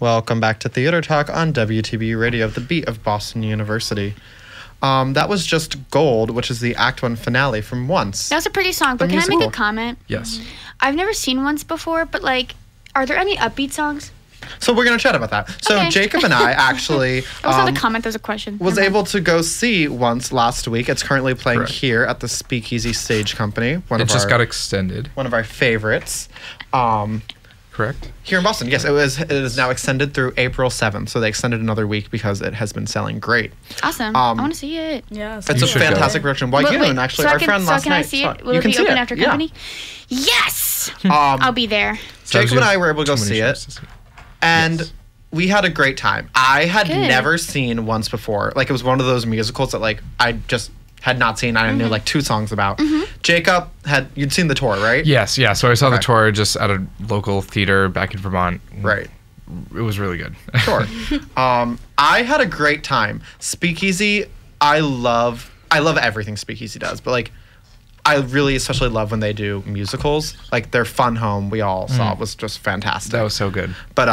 Welcome back to Theater Talk on WTB Radio, the beat of Boston University. That was just Gold, which is the Act 1 finale from Once. That was a pretty song, but can I make a comment? Yes. I've never seen Once before, but like, are there any upbeat songs? So we're going to chat about that. So Okay. Jacob and I actually That was not a comment, that was a question. was Never mind. able to go see Once last week. It's currently playing Correct. here at the SpeakEasy Stage Company. It just got extended. One of our favorites. Correct. Here in Boston. Yes, it is now extended through April 7th. So they extended another week because it has been selling great. Awesome. I want to see it. Yes. It's You a should go. fantastic production. Why Wait, you and actually so our I can, friend so last can night I see saw it? Will it can be see open after Yeah. company? Yes! I'll be there. Jacob and I were able to go see it. And Yes. we had a great time. I had Good. never seen Once before. Like, it was one of those musicals that, like, I just had not seen. I knew, like, 2 songs about. Jacob, you'd seen the tour, right? Yes, yeah. So I saw the Okay. tour just at a local theater back in Vermont. Right. It was really good. Sure. I had a great time. SpeakEasy, I love everything SpeakEasy does, but, like, I really especially love when they do musicals. Like, their Fun Home we all saw was just fantastic. That was so good. But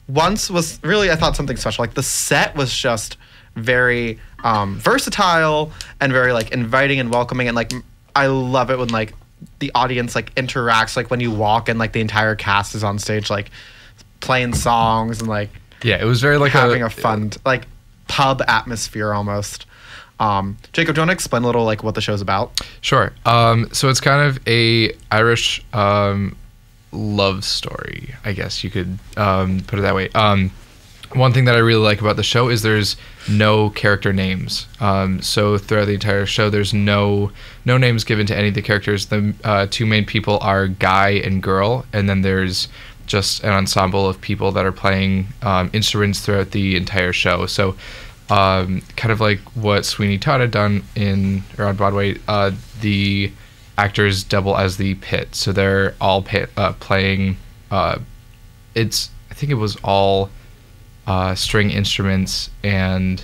Once was really, I thought, something special. Like, the set was just very versatile and very, like, inviting and welcoming. And, like, I love it when, like, the audience, like, interacts. Like, when you walk and, like, the entire cast is on stage, like, playing songs and, like, Yeah, it was very like having a fun, like, pub atmosphere almost. Jacob, do you want to explain a little, like, what the show's about? Sure. So it's kind of a Irish love story, I guess you could put it that way. One thing that I really like about the show is there's no character names. So throughout the entire show, there's no names given to any of the characters. The 2 main people are guy and girl, and then there's just an ensemble of people that are playing instruments throughout the entire show. So kind of like what Sweeney Todd had done on Broadway, the actors double as the pit, so they're all playing. I think it was all string instruments and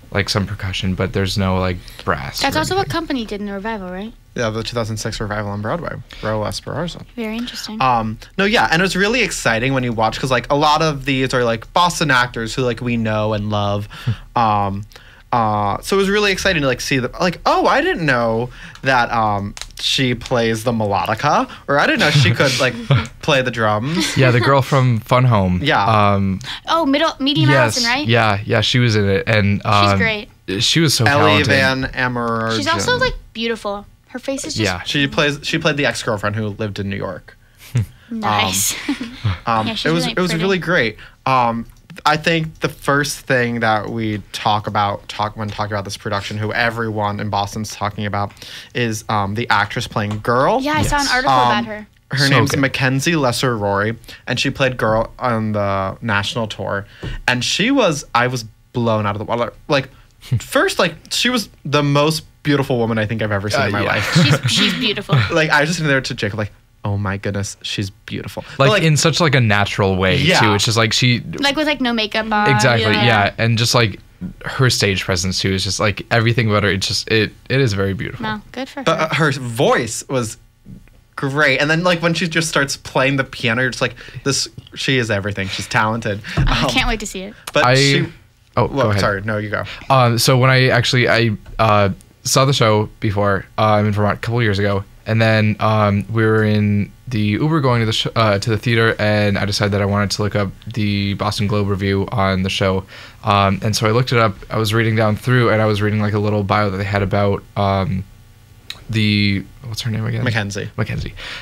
like some percussion, but there's no like brass. That's or also what anything. company did in the revival, right? Yeah, the 2006 revival on Broadway, Ro Esperanza. Very interesting. No, yeah, and it was really exciting when you watch, because, like, a lot of these are, like, Boston actors who, like, we know and love. So it was really exciting to, like, see the, like, oh, I didn't know that she plays the melodica, or I didn't know she could, like, play the drums. Yeah, the girl from Fun Home. Yeah. Oh, Medium Yes. Allison, right? Yeah, she was in it, and She's great. She was so Ellie talented. Van Ammer. She's also, like, beautiful. Her face is just Yeah. She played the ex-girlfriend who lived in New York. nice. Yeah, she's It was really pretty. really great. I think the first thing that we talk when talking about this production, who everyone in Boston's talking about, is the actress playing Girl. Yeah, I saw an Yes. article about her. Her So name's good. Mackenzie Lesser-Rory, and she played Girl on the national tour. And I was blown out of the water. Like, first, like, she was the most beautiful woman I think I've ever seen in my yeah. life. She's beautiful. Like, I was just sitting there to Jacob, like, oh my goodness, she's beautiful. like, But, in such like a natural way Yeah. too. It's just like she Like with like no makeup on. exactly yeah, and just like her stage presence too is just like everything about her. It's just it is very beautiful. No, good for her. But her voice was great, and then, like, when she just starts playing the piano, you're just like, she is everything. She's talented. I can't wait to see it. But go well, ahead. sorry, no, you go. So when I saw the show before in Vermont a couple years ago, and then we were in the Uber going to the theater, and I decided that I wanted to look up the Boston Globe review on the show, and so I looked it up. I was reading down through, and I was reading like a little bio that they had about what's her name again? Mackenzie,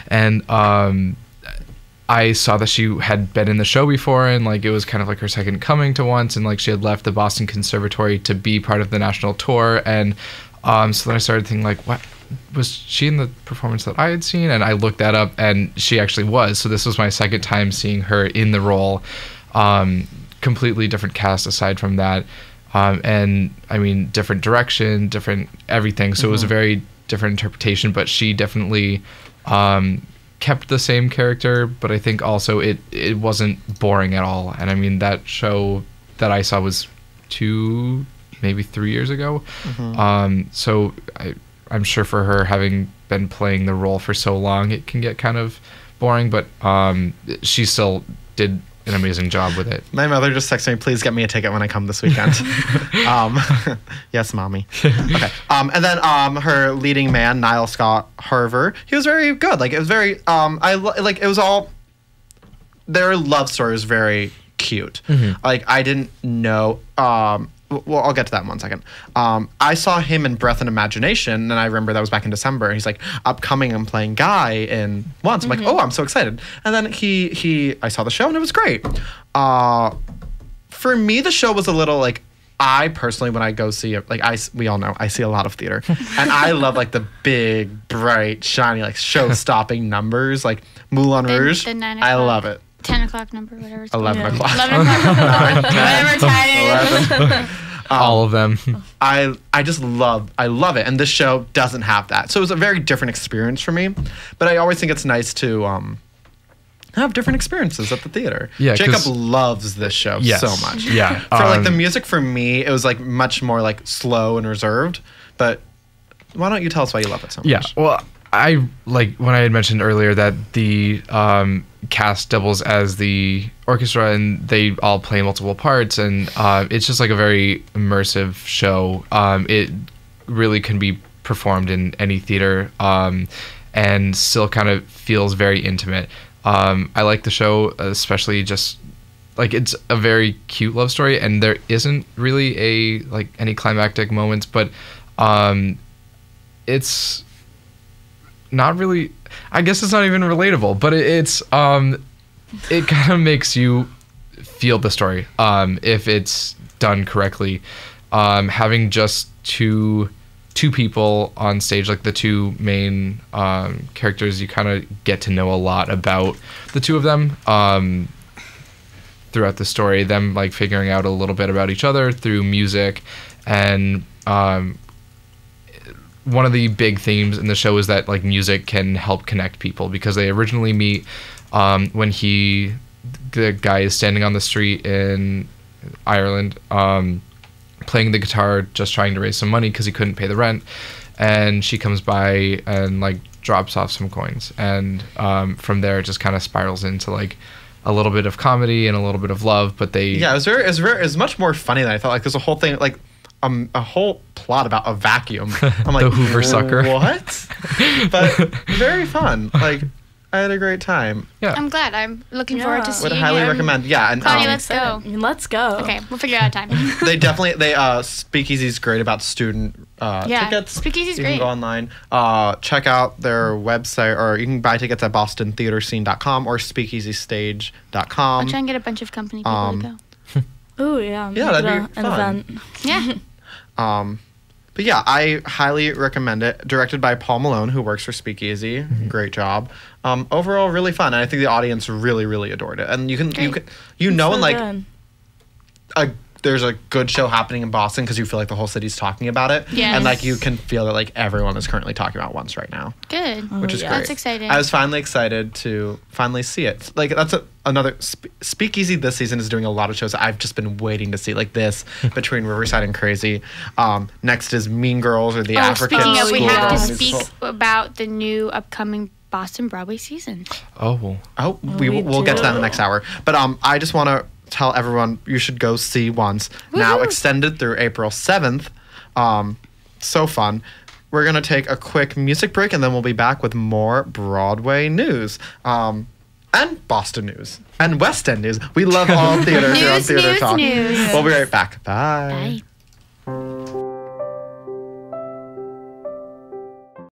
and I saw that she had been in the show before, and like it was kind of like her second coming to Once, and like she had left the Boston Conservatory to be part of the national tour, and so then I started thinking, like, what was she in the performance that I had seen? And I looked that up, and she actually was. So this was my second time seeing her in the role. Completely different cast aside from that, and I mean different direction, different everything. So it was a very different interpretation, but she definitely kept the same character, but I think also it wasn't boring at all. And I mean, that show that I saw was 2, maybe 3 years ago. So I'm sure for her, having been playing the role for so long, it can get kind of boring, but she still did an amazing job with it. My mother just texted me, please get me a ticket when I come this weekend. Yes, mommy. Okay. And then her leading man, Niall Scott Harver, he was very good. Like, it was very, it was all, their love story was very cute. Like, I didn't know, well, I'll get to that in 1 second. I saw him in Breath and Imagination, and I remember that was back in December. He's like upcoming and playing Guy in once. I'm like, oh, I'm so excited. And then I saw the show, and it was great. For me, the show was a little like, I personally, when I go see it, like we all know, I see a lot of theater, and I love like the big, bright, shiny, like show-stopping numbers, like Moulin Rouge. The 9 I love it. 10 o'clock number, whatever it's 11 called. o'clock. 11 o'clock. 9, 10, Whatever time it is. All of them. I love it, and this show doesn't have that, so it was a very different experience for me. But I always think it's nice to have different experiences at the theater. Yeah, Jacob loves this show so much. Yeah, for like the music, for me, it was like much more like slow and reserved. But why don't you tell us why you love it so much? Yeah, well, I like when I had mentioned earlier that the cast doubles as the orchestra and they all play multiple parts, and it's just like a very immersive show. It really can be performed in any theater and still kind of feels very intimate. I like the show, especially just like it's a very cute love story, and there isn't really any climactic moments, but it's not really, I guess it's not even relatable, but it kind of makes you feel the story if it's done correctly. Having just two people on stage, like the two main characters, you kind of get to know a lot about the two of them throughout the story, them like figuring out a little bit about each other through music. And one of the big themes in the show is that like music can help connect people, because they originally meet when the guy is standing on the street in Ireland playing the guitar, just trying to raise some money because he couldn't pay the rent, and she comes by and like drops off some coins, and from there it just kind of spirals into like a little bit of comedy and a little bit of love. But it was much more funny than I thought. Like there's a whole thing, like a whole plot about a vacuum. I'm like, the Hoover sucker. What? But very fun. Like, I had a great time. Yeah, I'm glad. I'm looking forward to seeing Would highly recommend. Yeah, and Claudia, let's go. Let's go. Okay, we'll figure out a time. they Speakeasy's great about student tickets. Speakeasy's you great. You can go online, check out their website, or you can buy tickets at bostontheaterscene.com or speakeasystage.com. I'll try and get a bunch of company people to go. Oh yeah. Yeah, that'd be an fun. event. Yeah. But yeah, I highly recommend it. Directed by Paul Malone, who works for Speakeasy. Great job. Overall, really fun, and I think the audience really, really adored it. And there's a good show happening in Boston because you feel like the whole city's talking about it. Yes. And like you can feel that like everyone is currently talking about Once right now. Good. Which is great. That's exciting. I was finally excited to finally see it. Like that's another Speakeasy this season is doing a lot of shows that I've just been waiting to see, like this Between Riverside and Crazy. Next is Mean Girls or the African speaking of, we School have to Musical. speak about the new upcoming Boston Broadway season. We'll get to that in the next hour. But I just want to tell everyone you should go see Once. Woo-hoo. Now extended through April 7th. So fun. We're going to take a quick music break, and then we'll be back with more Broadway news. And Boston news. And West End news. We love all theater here on Theater Talk. News. We'll be right back. Bye. Bye.